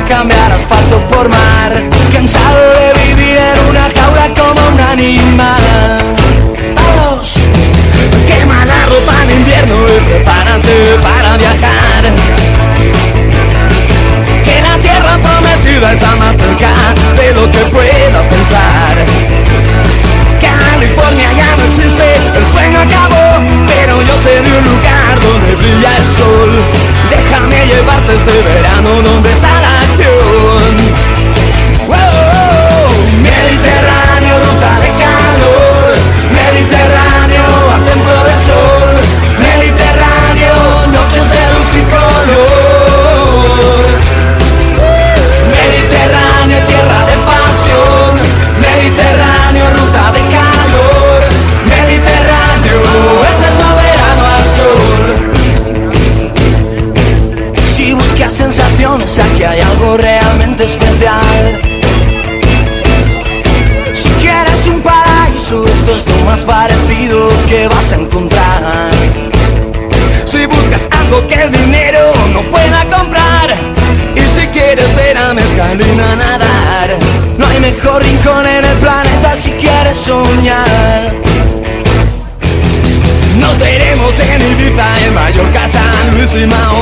cambiar asfalto por mar, cansado de vivir en una jaula como un animal. Vamos, quema la ropa en invierno y prepárate para viajar, que la tierra prometida está más cerca de lo que puedas pensar. California ya no existe, el sueño acabó, pero yo sé de un lugar donde brilla el sol. Déjame llevarte este verano donde está la acción. ¡Wow! Mediterráneo, ruta de calor, Mediterráneo, a templo del sol, Mediterráneo, noches de luz y color. Mediterráneo, tierra de pasión, Mediterráneo, ruta de calor, Mediterráneo, eterno verano al sol. Si buscas sensaciones, aquí hay algo realmente especial. Si quieres un paraíso, esto es lo más parecido que vas a encontrar. Si buscas algo que el dinero no pueda comprar, y si quieres ver a mezcalina nadar, no hay mejor rincón en el planeta si quieres soñar. Nos veremos en Ibiza, en Mallorca, San Luis y Mahón.